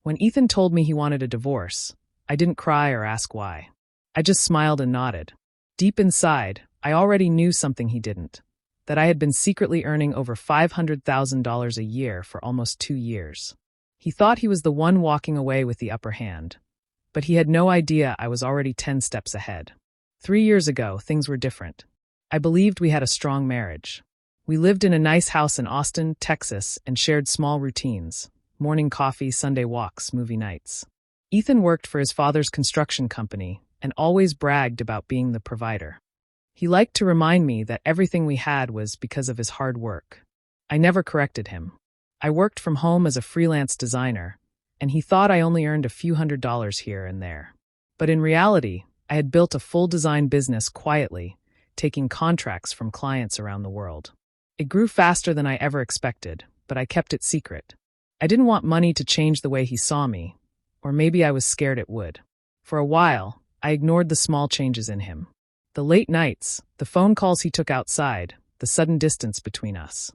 When Ethan told me he wanted a divorce, I didn't cry or ask why. I just smiled and nodded. Deep inside, I already knew something he didn't. That I had been secretly earning over $500,000 a year for almost 2 years. He thought he was the one walking away with the upper hand. But he had no idea I was already 10 steps ahead. 3 years ago, things were different. I believed we had a strong marriage. We lived in a nice house in Austin, Texas, and shared small routines. Morning coffee, Sunday walks, movie nights. Ethan worked for his father's construction company and always bragged about being the provider. He liked to remind me that everything we had was because of his hard work. I never corrected him. I worked from home as a freelance designer, and he thought I only earned a few $100s here and there. But in reality, I had built a full design business quietly, taking contracts from clients around the world. It grew faster than I ever expected, but I kept it secret. I didn't want money to change the way he saw me, or maybe I was scared it would. For a while, I ignored the small changes in him. The late nights, the phone calls he took outside, the sudden distance between us.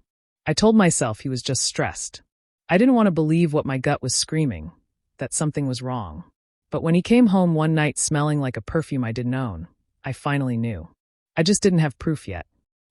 I told myself he was just stressed. I didn't want to believe what my gut was screaming, that something was wrong. But when he came home one night smelling like a perfume I didn't own, I finally knew. I just didn't have proof yet.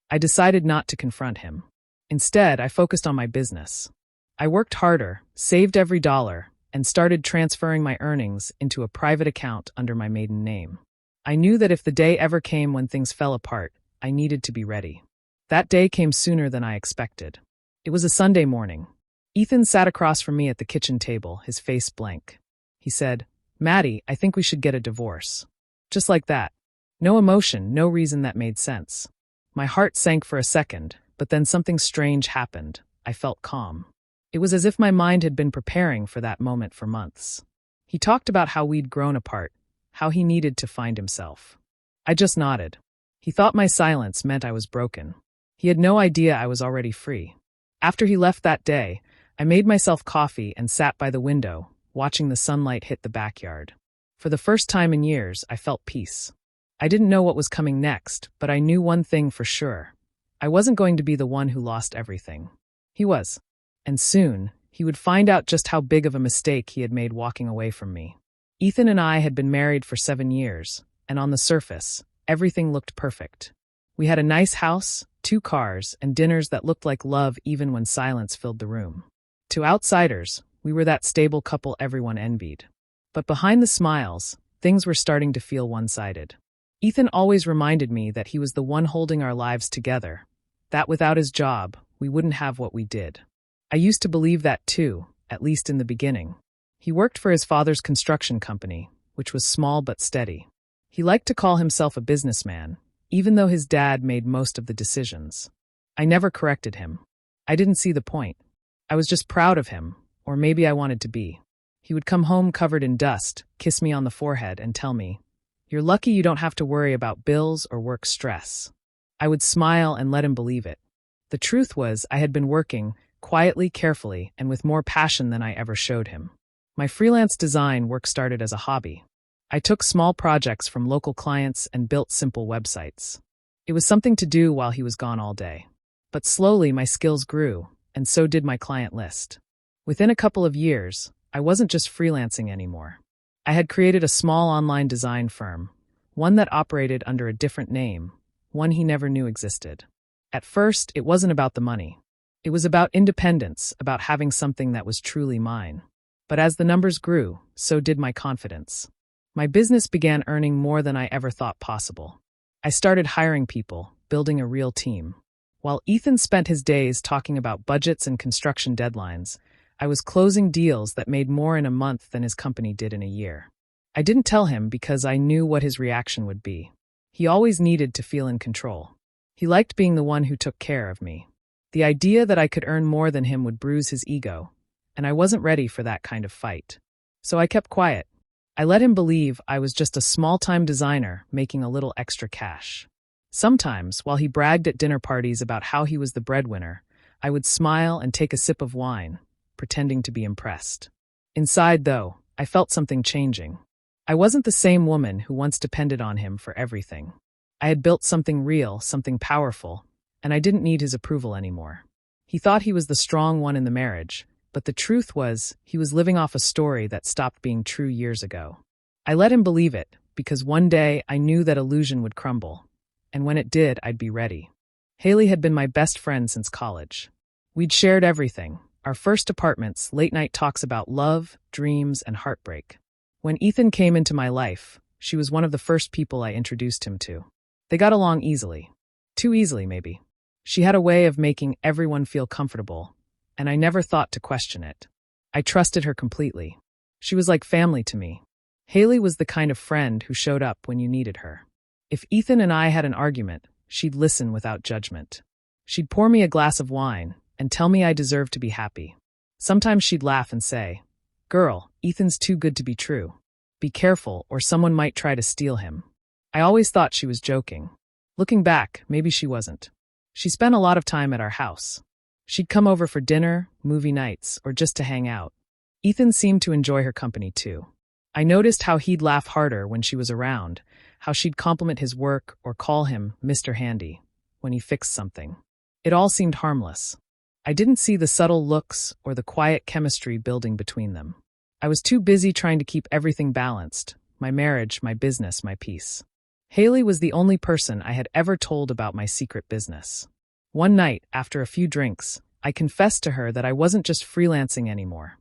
I decided not to confront him. Instead, I focused on my business. I worked harder, saved every dollar, and started transferring my earnings into a private account under my maiden name. I knew that if the day ever came when things fell apart, I needed to be ready. That day came sooner than I expected. It was a Sunday morning. Ethan sat across from me at the kitchen table, his face blank. He said, "Maddie, I think we should get a divorce." Just like that. No emotion, no reason that made sense. My heart sank for a second, but then something strange happened. I felt calm. It was as if my mind had been preparing for that moment for months. He talked about how we'd grown apart, how he needed to find himself. I just nodded. He thought my silence meant I was broken. He had no idea I was already free. After he left that day, I made myself coffee and sat by the window, watching the sunlight hit the backyard. For the first time in years, I felt peace. I didn't know what was coming next, but I knew one thing for sure. I wasn't going to be the one who lost everything. He was. And soon, he would find out just how big of a mistake he had made walking away from me. Ethan and I had been married for 7 years, and on the surface, everything looked perfect. We had a nice house, 2 cars, and dinners that looked like love even when silence filled the room. To outsiders, we were that stable couple everyone envied. But behind the smiles, things were starting to feel one-sided. Ethan always reminded me that he was the one holding our lives together, that without his job, we wouldn't have what we did. I used to believe that too, at least in the beginning. He worked for his father's construction company, which was small but steady. He liked to call himself a businessman, even though his dad made most of the decisions. I never corrected him. I didn't see the point. I was just proud of him, or maybe I wanted to be. He would come home covered in dust, kiss me on the forehead, and tell me, "You're lucky you don't have to worry about bills or work stress." I would smile and let him believe it. The truth was, I had been working, quietly, carefully, and with more passion than I ever showed him. My freelance design work started as a hobby. I took small projects from local clients and built simple websites. It was something to do while he was gone all day. But slowly my skills grew, and so did my client list. Within a couple of years, I wasn't just freelancing anymore. I had created a small online design firm, one that operated under a different name, one he never knew existed. At first, it wasn't about the money. It was about independence, about having something that was truly mine. But as the numbers grew, so did my confidence. My business began earning more than I ever thought possible. I started hiring people, building a real team. While Ethan spent his days talking about budgets and construction deadlines, I was closing deals that made more in a month than his company did in a year. I didn't tell him because I knew what his reaction would be. He always needed to feel in control. He liked being the one who took care of me. The idea that I could earn more than him would bruise his ego, and I wasn't ready for that kind of fight. So I kept quiet. I let him believe I was just a small-time designer making a little extra cash. Sometimes, while he bragged at dinner parties about how he was the breadwinner, I would smile and take a sip of wine, pretending to be impressed. Inside, though, I felt something changing. I wasn't the same woman who once depended on him for everything. I had built something real, something powerful, and I didn't need his approval anymore. He thought he was the strong one in the marriage, But the truth was, he was living off a story that stopped being true years ago. I let him believe it, because one day I knew that illusion would crumble. And when it did, I'd be ready. Haley had been my best friend since college. We'd shared everything, our first apartments, late-night talks about love, dreams, and heartbreak. When Ethan came into my life, she was one of the first people I introduced him to. They got along easily. Too easily, maybe. She had a way of making everyone feel comfortable, and I never thought to question it. I trusted her completely. She was like family to me. Haley was the kind of friend who showed up when you needed her. If Ethan and I had an argument, she'd listen without judgment. She'd pour me a glass of wine and tell me I deserved to be happy. Sometimes she'd laugh and say, "Girl, Ethan's too good to be true. Be careful, or someone might try to steal him." I always thought she was joking. Looking back, maybe she wasn't. She spent a lot of time at our house. She'd come over for dinner, movie nights, or just to hang out. Ethan seemed to enjoy her company too. I noticed how he'd laugh harder when she was around, how she'd compliment his work or call him Mr. Handy when he fixed something. It all seemed harmless. I didn't see the subtle looks or the quiet chemistry building between them. I was too busy trying to keep everything balanced, my marriage, my business, my peace. Haley was the only person I had ever told about my secret business. One night, after a few drinks, I confessed to her that I wasn't just freelancing anymore,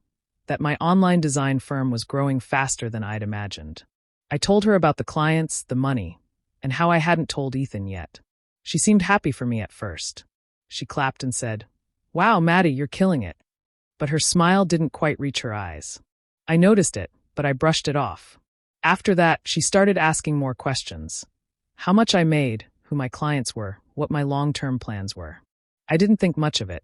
that my online design firm was growing faster than I'd imagined. I told her about the clients, the money, and how I hadn't told Ethan yet. She seemed happy for me at first. She clapped and said, "Wow, Maddie, you're killing it." But her smile didn't quite reach her eyes. I noticed it, but I brushed it off. After that, she started asking more questions. How much I made, who my clients were, what my long-term plans were. I didn't think much of it.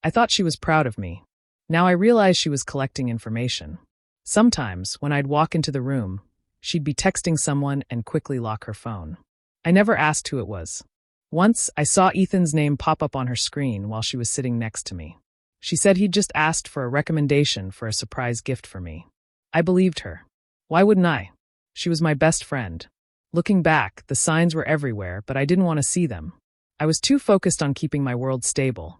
I thought she was proud of me. Now I realized she was collecting information. Sometimes, when I'd walk into the room, she'd be texting someone and quickly lock her phone. I never asked who it was. Once, I saw Ethan's name pop up on her screen while she was sitting next to me. She said he'd just asked for a recommendation for a surprise gift for me. I believed her. Why wouldn't I? She was my best friend. Looking back, the signs were everywhere, but I didn't want to see them. I was too focused on keeping my world stable,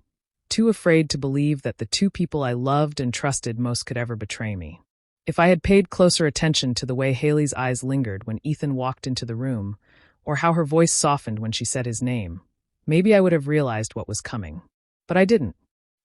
too afraid to believe that the two people I loved and trusted most could ever betray me. If I had paid closer attention to the way Haley's eyes lingered when Ethan walked into the room, or how her voice softened when she said his name, maybe I would have realized what was coming. But I didn't.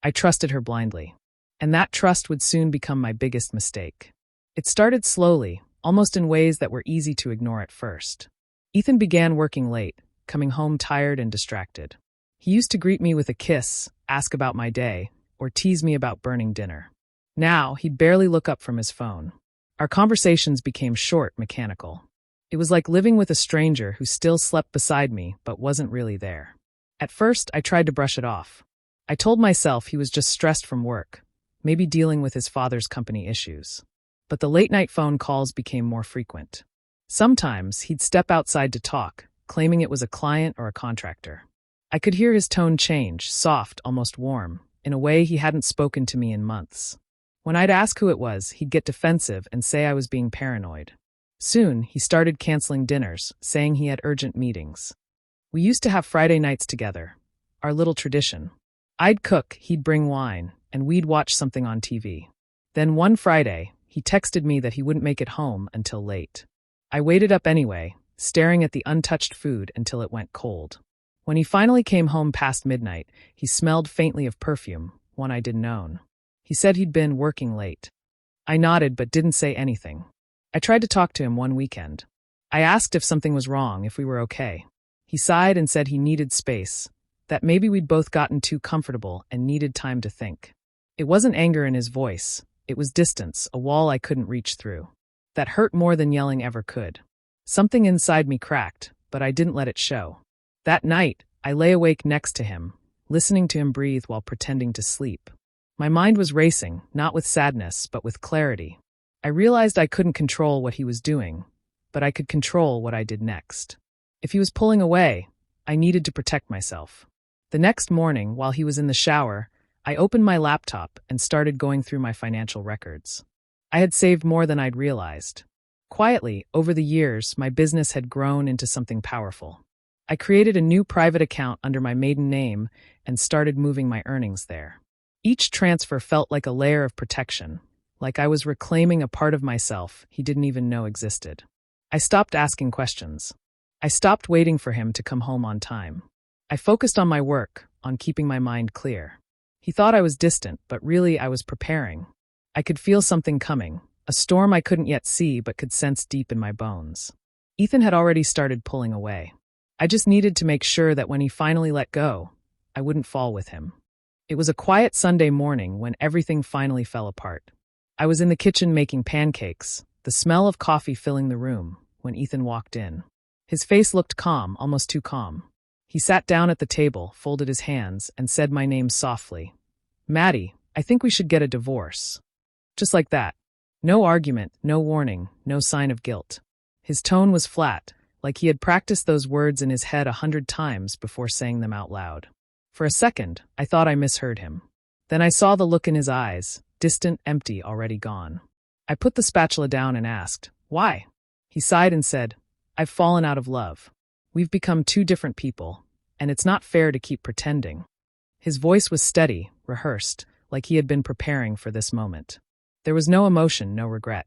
I trusted her blindly. And that trust would soon become my biggest mistake. It started slowly, almost in ways that were easy to ignore at first. Ethan began working late, coming home tired and distracted. He used to greet me with a kiss, ask about my day, or tease me about burning dinner. Now, he'd barely look up from his phone. Our conversations became short, mechanical. It was like living with a stranger who still slept beside me but wasn't really there. At first, I tried to brush it off. I told myself he was just stressed from work, maybe dealing with his father's company issues. But the late-night phone calls became more frequent. Sometimes, he'd step outside to talk, claiming it was a client or a contractor. I could hear his tone change, soft, almost warm, in a way he hadn't spoken to me in months. When I'd ask who it was, he'd get defensive and say I was being paranoid. Soon, he started canceling dinners, saying he had urgent meetings. We used to have Friday nights together, our little tradition. I'd cook, he'd bring wine, and we'd watch something on TV. Then one Friday, he texted me that he wouldn't make it home until late. I waited up anyway, staring at the untouched food until it went cold. When he finally came home past midnight, he smelled faintly of perfume, one I didn't own. He said he'd been working late. I nodded but didn't say anything. I tried to talk to him one weekend. I asked if something was wrong, if we were okay. He sighed and said he needed space, that maybe we'd both gotten too comfortable and needed time to think. It wasn't anger in his voice, it was distance, a wall I couldn't reach through. That hurt more than yelling ever could. Something inside me cracked, but I didn't let it show. That night, I lay awake next to him, listening to him breathe while pretending to sleep. My mind was racing, not with sadness, but with clarity. I realized I couldn't control what he was doing, but I could control what I did next. If he was pulling away, I needed to protect myself. The next morning, while he was in the shower, I opened my laptop and started going through my financial records. I had saved more than I'd realized. Quietly, over the years, my business had grown into something powerful. I created a new private account under my maiden name and started moving my earnings there. Each transfer felt like a layer of protection, like I was reclaiming a part of myself he didn't even know existed. I stopped asking questions. I stopped waiting for him to come home on time. I focused on my work, on keeping my mind clear. He thought I was distant, but really I was preparing. I could feel something coming, a storm I couldn't yet see but could sense deep in my bones. Ethan had already started pulling away. I just needed to make sure that when he finally let go, I wouldn't fall with him. It was a quiet Sunday morning when everything finally fell apart. I was in the kitchen making pancakes, the smell of coffee filling the room, when Ethan walked in. His face looked calm, almost too calm. He sat down at the table, folded his hands, and said my name softly. "Maddie, I think we should get a divorce." Just like that. No argument, no warning, no sign of guilt. His tone was flat, like he had practiced those words in his head 100 times before saying them out loud. For a second, I thought I misheard him. Then I saw the look in his eyes, distant, empty, already gone. I put the spatula down and asked, "Why?" He sighed and said, "I've fallen out of love. We've become two different people, and it's not fair to keep pretending." His voice was steady, rehearsed, like he had been preparing for this moment. There was no emotion, no regret.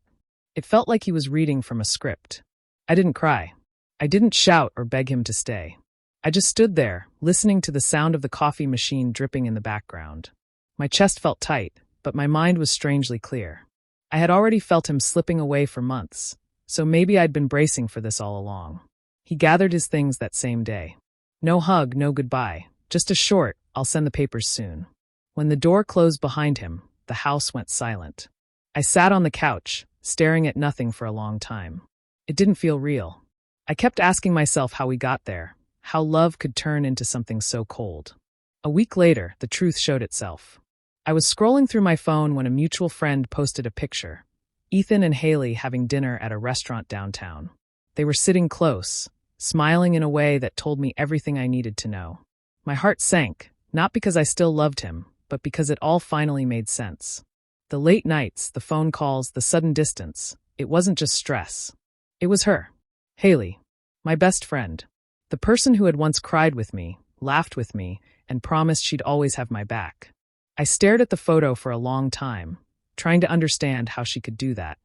It felt like he was reading from a script. I didn't cry. I didn't shout or beg him to stay. I just stood there, listening to the sound of the coffee machine dripping in the background. My chest felt tight, but my mind was strangely clear. I had already felt him slipping away for months, so maybe I'd been bracing for this all along. He gathered his things that same day. No hug, no goodbye, just a short, "I'll send the papers soon." When the door closed behind him, the house went silent. I sat on the couch, staring at nothing for a long time. It didn't feel real. I kept asking myself how we got there, how love could turn into something so cold. A week later, the truth showed itself. I was scrolling through my phone when a mutual friend posted a picture. Ethan and Haley having dinner at a restaurant downtown. They were sitting close, smiling in a way that told me everything I needed to know. My heart sank, not because I still loved him, but because it all finally made sense. The late nights, the phone calls, the sudden distance, it wasn't just stress. It was her. Haley. My best friend. The person who had once cried with me, laughed with me, and promised she'd always have my back. I stared at the photo for a long time, trying to understand how she could do that.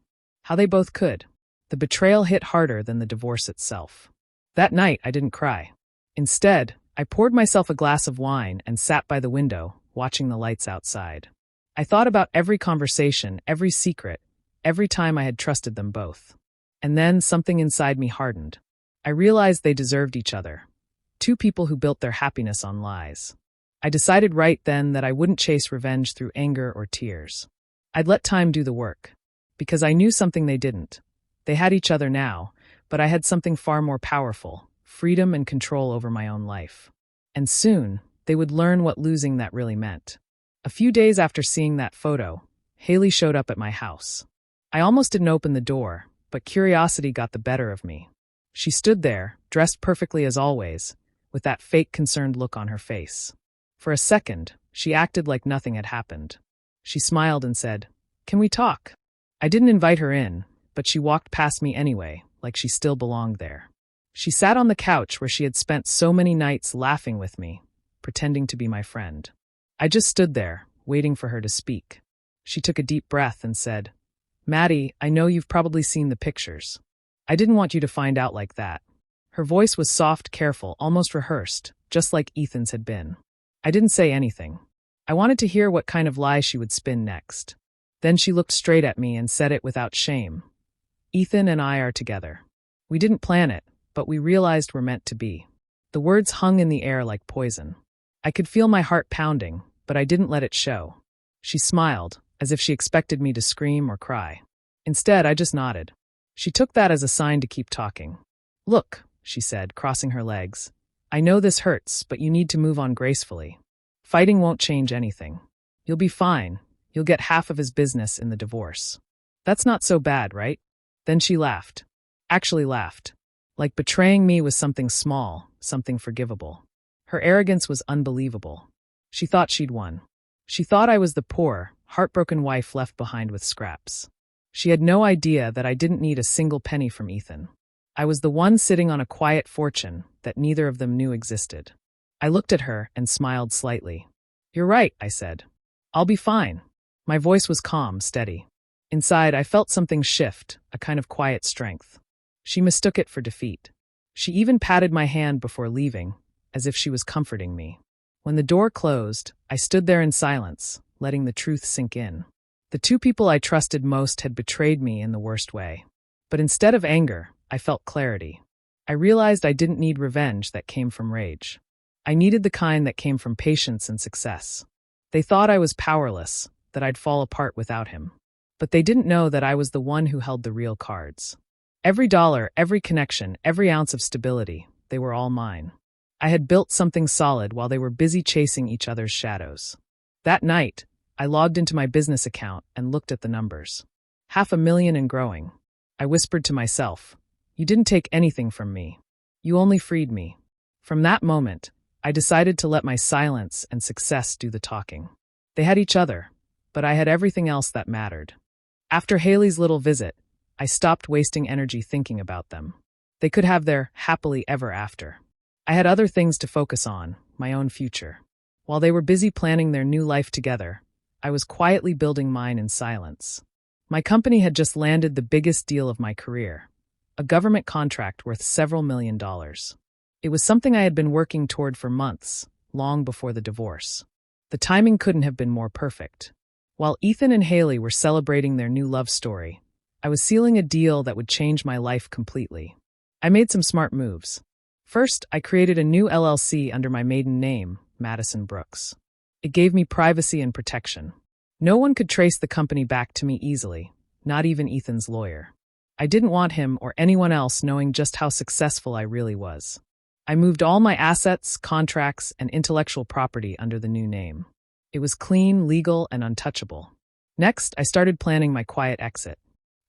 How they both could. The betrayal hit harder than the divorce itself. That night, I didn't cry. Instead, I poured myself a glass of wine and sat by the window, watching the lights outside. I thought about every conversation, every secret, every time I had trusted them both. And then something inside me hardened. I realized they deserved each other. Two people who built their happiness on lies. I decided right then that I wouldn't chase revenge through anger or tears. I'd let time do the work. Because I knew something they didn't. They had each other now, but I had something far more powerful, freedom and control over my own life. And soon, they would learn what losing that really meant. A few days after seeing that photo, Haley showed up at my house. I almost didn't open the door, but curiosity got the better of me. She stood there, dressed perfectly as always, with that fake concerned look on her face. For a second, she acted like nothing had happened. She smiled and said, "Can we talk?" I didn't invite her in, but she walked past me anyway, like she still belonged there. She sat on the couch where she had spent so many nights laughing with me, pretending to be my friend. I just stood there, waiting for her to speak. She took a deep breath and said, "Maddie, I know you've probably seen the pictures. I didn't want you to find out like that." Her voice was soft, careful, almost rehearsed, just like Ethan's had been. I didn't say anything. I wanted to hear what kind of lie she would spin next. Then she looked straight at me and said it without shame. "Ethan and I are together. We didn't plan it, but we realized we're meant to be." The words hung in the air like poison. I could feel my heart pounding, but I didn't let it show. She smiled, as if she expected me to scream or cry. Instead, I just nodded. She took that as a sign to keep talking. "Look," she said, crossing her legs. "I know this hurts, but you need to move on gracefully. Fighting won't change anything. You'll be fine. You'll get half of his business in the divorce. That's not so bad, right?" Then she laughed. Actually laughed. Like betraying me was something small, something forgivable. Her arrogance was unbelievable. She thought she'd won. She thought I was the poor, heartbroken wife left behind with scraps. She had no idea that I didn't need a single penny from Ethan. I was the one sitting on a quiet fortune that neither of them knew existed. I looked at her and smiled slightly. "You're right," I said. I'll be fine. My voice was calm, steady. Inside, I felt something shift, a kind of quiet strength. She mistook it for defeat. She even patted my hand before leaving, as if she was comforting me. When the door closed, I stood there in silence, letting the truth sink in. The two people I trusted most had betrayed me in the worst way. But instead of anger, I felt clarity. I realized I didn't need revenge that came from rage. I needed the kind that came from patience and success. They thought I was powerless, that I'd fall apart without him. But they didn't know that I was the one who held the real cards. Every dollar, every connection, every ounce of stability, they were all mine. I had built something solid while they were busy chasing each other's shadows. That night, I logged into my business account and looked at the numbers. $500,000 and growing. I whispered to myself, "You didn't take anything from me. You only freed me." From that moment, I decided to let my silence and success do the talking. They had each other, but I had everything else that mattered. After Haley's little visit, I stopped wasting energy thinking about them. They could have their happily ever after. I had other things to focus on, my own future. While they were busy planning their new life together, I was quietly building mine in silence. My company had just landed the biggest deal of my career, a government contract worth several $1,000,000. It was something I had been working toward for months, long before the divorce. The timing couldn't have been more perfect. While Ethan and Haley were celebrating their new love story, I was sealing a deal that would change my life completely. I made some smart moves. First, I created a new LLC under my maiden name, Madison Brooks. It gave me privacy and protection. No one could trace the company back to me easily, not even Ethan's lawyer. I didn't want him or anyone else knowing just how successful I really was. I moved all my assets, contracts, and intellectual property under the new name. It was clean, legal, and untouchable. Next, I started planning my quiet exit.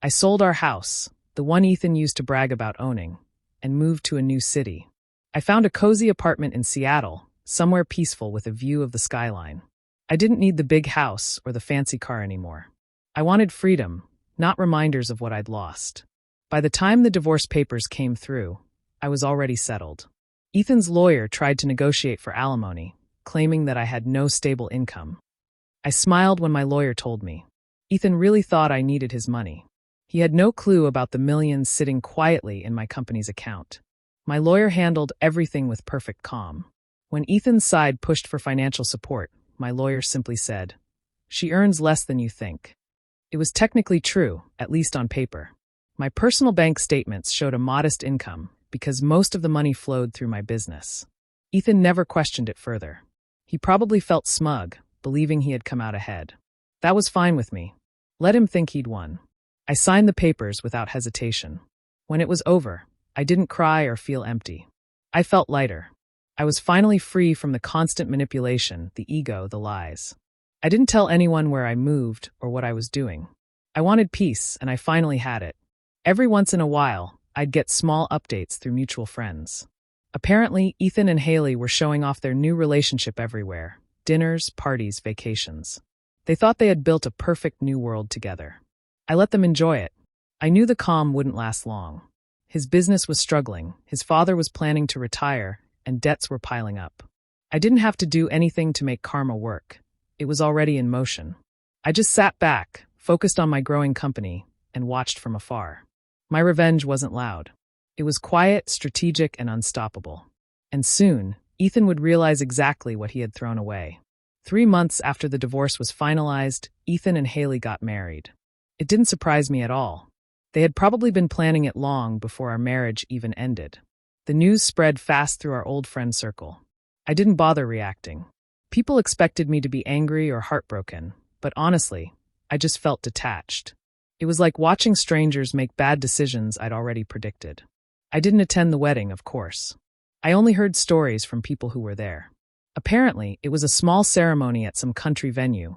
I sold our house, the one Ethan used to brag about owning, and moved to a new city. I found a cozy apartment in Seattle, somewhere peaceful with a view of the skyline. I didn't need the big house or the fancy car anymore. I wanted freedom, not reminders of what I'd lost. By the time the divorce papers came through, I was already settled. Ethan's lawyer tried to negotiate for alimony, claiming that I had no stable income. I smiled when my lawyer told me. Ethan really thought I needed his money. He had no clue about the millions sitting quietly in my company's account. My lawyer handled everything with perfect calm. When Ethan's side pushed for financial support, my lawyer simply said, "She earns less than you think." It was technically true, at least on paper. My personal bank statements showed a modest income because most of the money flowed through my business. Ethan never questioned it further. He probably felt smug, believing he had come out ahead. That was fine with me. Let him think he'd won. I signed the papers without hesitation. When it was over, I didn't cry or feel empty. I felt lighter. I was finally free from the constant manipulation, the ego, the lies. I didn't tell anyone where I moved or what I was doing. I wanted peace, and I finally had it. Every once in a while, I'd get small updates through mutual friends. Apparently, Ethan and Haley were showing off their new relationship everywhere. Dinners, parties, vacations. They thought they had built a perfect new world together. I let them enjoy it. I knew the calm wouldn't last long. His business was struggling, his father was planning to retire, and debts were piling up. I didn't have to do anything to make karma work. It was already in motion. I just sat back, focused on my growing company, and watched from afar. My revenge wasn't loud. It was quiet, strategic, and unstoppable. And soon, Ethan would realize exactly what he had thrown away. 3 months after the divorce was finalized, Ethan and Haley got married. It didn't surprise me at all. They had probably been planning it long before our marriage even ended. The news spread fast through our old friend circle. I didn't bother reacting. People expected me to be angry or heartbroken, but honestly, I just felt detached. It was like watching strangers make bad decisions I'd already predicted. I didn't attend the wedding, of course. I only heard stories from people who were there. Apparently, it was a small ceremony at some country venue,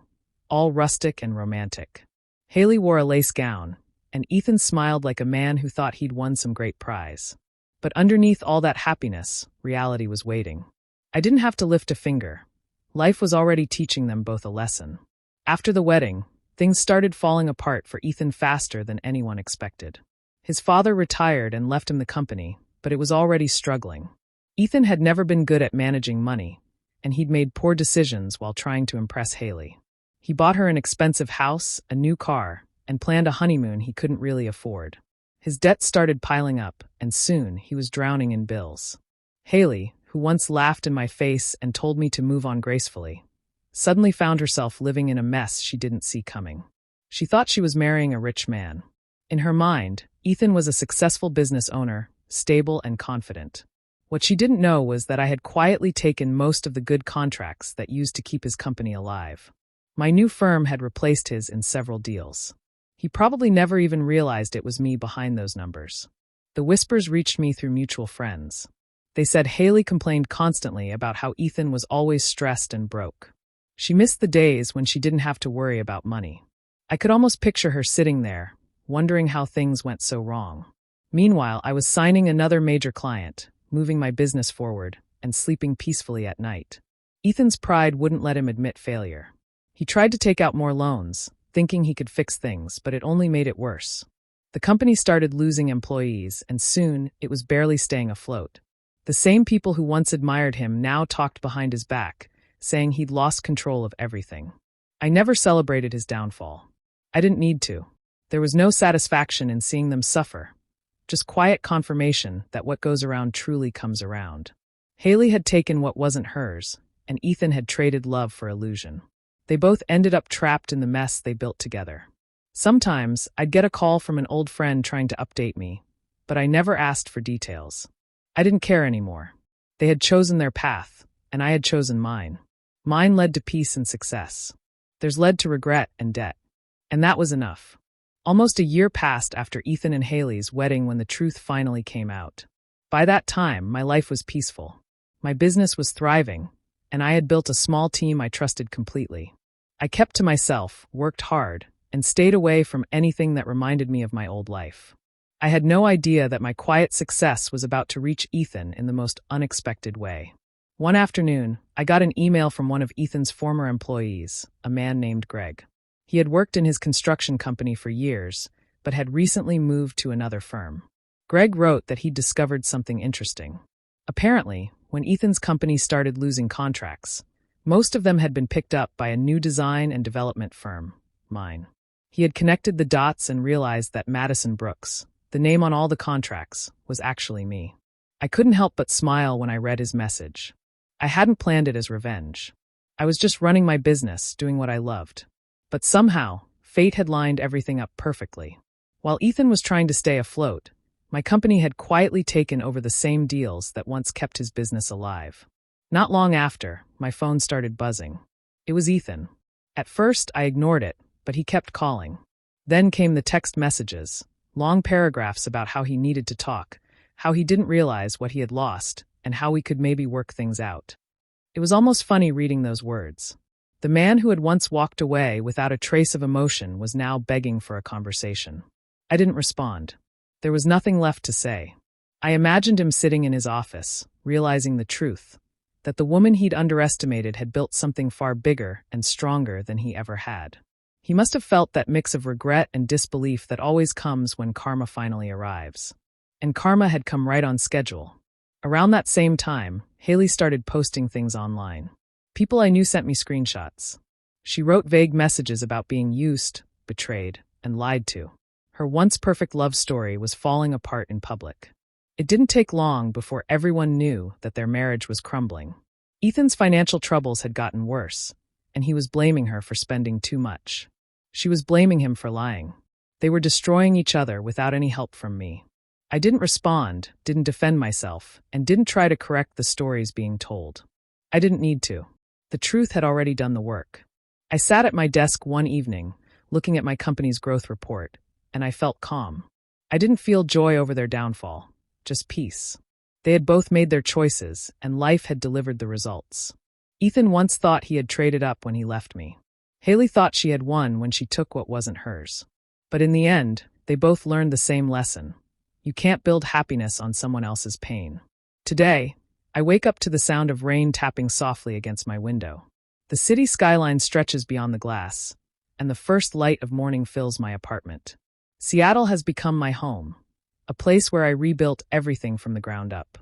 all rustic and romantic. Haley wore a lace gown, and Ethan smiled like a man who thought he'd won some great prize. But underneath all that happiness, reality was waiting. I didn't have to lift a finger. Life was already teaching them both a lesson. After the wedding, things started falling apart for Ethan faster than anyone expected. His father retired and left him the company, but it was already struggling. Ethan had never been good at managing money, and he'd made poor decisions while trying to impress Haley. He bought her an expensive house, a new car, and planned a honeymoon he couldn't really afford. His debts started piling up, and soon he was drowning in bills. Haley, who once laughed in my face and told me to move on gracefully, suddenly found herself living in a mess she didn't see coming. She thought she was marrying a rich man. In her mind, Ethan was a successful business owner, stable and confident. What she didn't know was that I had quietly taken most of the good contracts that used to keep his company alive. My new firm had replaced his in several deals. He probably never even realized it was me behind those numbers. The whispers reached me through mutual friends. They said Haley complained constantly about how Ethan was always stressed and broke. She missed the days when she didn't have to worry about money. I could almost picture her sitting there, wondering how things went so wrong. Meanwhile, I was signing another major client, moving my business forward, and sleeping peacefully at night. Ethan's pride wouldn't let him admit failure. He tried to take out more loans, thinking he could fix things, but it only made it worse. The company started losing employees, and soon it was barely staying afloat. The same people who once admired him now talked behind his back, saying he'd lost control of everything. I never celebrated his downfall. I didn't need to. There was no satisfaction in seeing them suffer, just quiet confirmation that what goes around truly comes around. Haley had taken what wasn't hers, and Ethan had traded love for illusion. They both ended up trapped in the mess they built together. Sometimes I'd get a call from an old friend trying to update me, but I never asked for details. I didn't care anymore. They had chosen their path, and I had chosen mine. Mine led to peace and success. Theirs led to regret and debt. And that was enough. Almost a year passed after Ethan and Haley's wedding when the truth finally came out. By that time, my life was peaceful. My business was thriving, and I had built a small team I trusted completely. I kept to myself, worked hard, and stayed away from anything that reminded me of my old life. I had no idea that my quiet success was about to reach Ethan in the most unexpected way. One afternoon, I got an email from one of Ethan's former employees, a man named Greg. He had worked in his construction company for years, but had recently moved to another firm. Greg wrote that he'd discovered something interesting. Apparently, when Ethan's company started losing contracts, most of them had been picked up by a new design and development firm, mine. He had connected the dots and realized that Madison Brooks, the name on all the contracts, was actually me. I couldn't help but smile when I read his message. I hadn't planned it as revenge. I was just running my business, doing what I loved. But somehow, fate had lined everything up perfectly. While Ethan was trying to stay afloat, my company had quietly taken over the same deals that once kept his business alive. Not long after, my phone started buzzing. It was Ethan. At first, I ignored it, but he kept calling. Then came the text messages, long paragraphs about how he needed to talk, how he didn't realize what he had lost, and how we could maybe work things out. It was almost funny reading those words. The man who had once walked away without a trace of emotion was now begging for a conversation. I didn't respond. There was nothing left to say. I imagined him sitting in his office, realizing the truth, that the woman he'd underestimated had built something far bigger and stronger than he ever had. He must have felt that mix of regret and disbelief that always comes when karma finally arrives. And karma had come right on schedule. Around that same time, Haley started posting things online. People I knew sent me screenshots. She wrote vague messages about being used, betrayed, and lied to. Her once perfect love story was falling apart in public. It didn't take long before everyone knew that their marriage was crumbling. Ethan's financial troubles had gotten worse, and he was blaming her for spending too much. She was blaming him for lying. They were destroying each other without any help from me. I didn't respond, didn't defend myself, and didn't try to correct the stories being told. I didn't need to. The truth had already done the work. I sat at my desk one evening, looking at my company's growth report, and I felt calm. I didn't feel joy over their downfall, just peace. They had both made their choices, and life had delivered the results. Ethan once thought he had traded up when he left me. Haley thought she had won when she took what wasn't hers. But in the end, they both learned the same lesson. You can't build happiness on someone else's pain. Today, I wake up to the sound of rain tapping softly against my window. The city skyline stretches beyond the glass, and the first light of morning fills my apartment. Seattle has become my home, a place where I rebuilt everything from the ground up.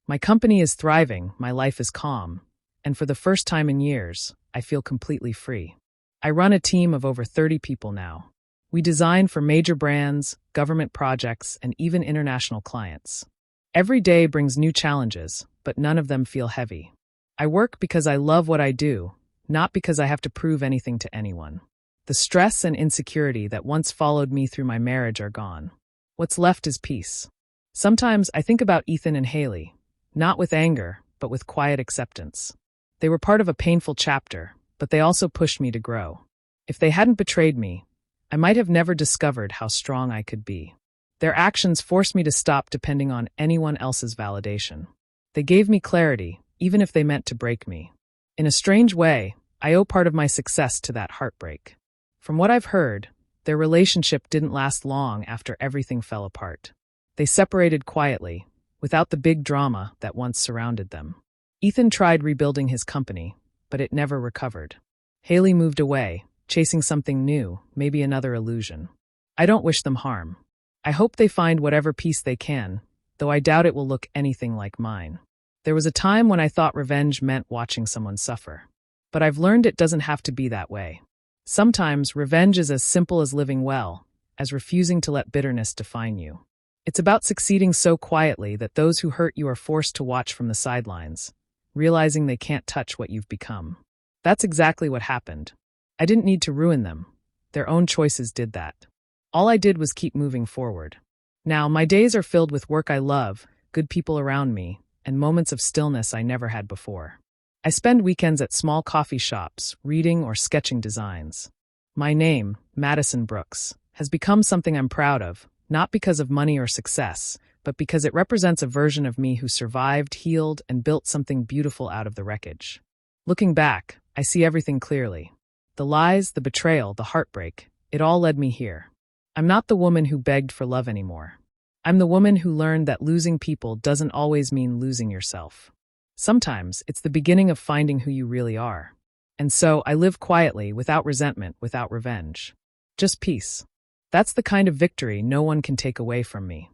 My company is thriving, my life is calm, and for the first time in years, I feel completely free. I run a team of over 30 people now. We design for major brands, government projects, and even international clients. Every day brings new challenges, but none of them feel heavy. I work because I love what I do, not because I have to prove anything to anyone. The stress and insecurity that once followed me through my marriage are gone. What's left is peace. Sometimes I think about Ethan and Haley, not with anger, but with quiet acceptance. They were part of a painful chapter, but they also pushed me to grow. If they hadn't betrayed me, I might have never discovered how strong I could be. Their actions forced me to stop depending on anyone else's validation. They gave me clarity, even if they meant to break me. In a strange way, I owe part of my success to that heartbreak. From what I've heard, their relationship didn't last long after everything fell apart. They separated quietly, without the big drama that once surrounded them. Ethan tried rebuilding his company, but it never recovered. Haley moved away, chasing something new, maybe another illusion. I don't wish them harm. I hope they find whatever peace they can, though I doubt it will look anything like mine. There was a time when I thought revenge meant watching someone suffer. But I've learned it doesn't have to be that way. Sometimes revenge is as simple as living well, as refusing to let bitterness define you. It's about succeeding so quietly that those who hurt you are forced to watch from the sidelines, realizing they can't touch what you've become. That's exactly what happened. I didn't need to ruin them. Their own choices did that. All I did was keep moving forward. Now, my days are filled with work I love, good people around me, and moments of stillness I never had before. I spend weekends at small coffee shops, reading or sketching designs. My name, Madison Brooks, has become something I'm proud of, not because of money or success, but because it represents a version of me who survived, healed, and built something beautiful out of the wreckage. Looking back, I see everything clearly. The lies, the betrayal, the heartbreak, it all led me here. I'm not the woman who begged for love anymore. I'm the woman who learned that losing people doesn't always mean losing yourself. Sometimes it's the beginning of finding who you really are. And so I live quietly, without resentment, without revenge. Just peace. That's the kind of victory no one can take away from me.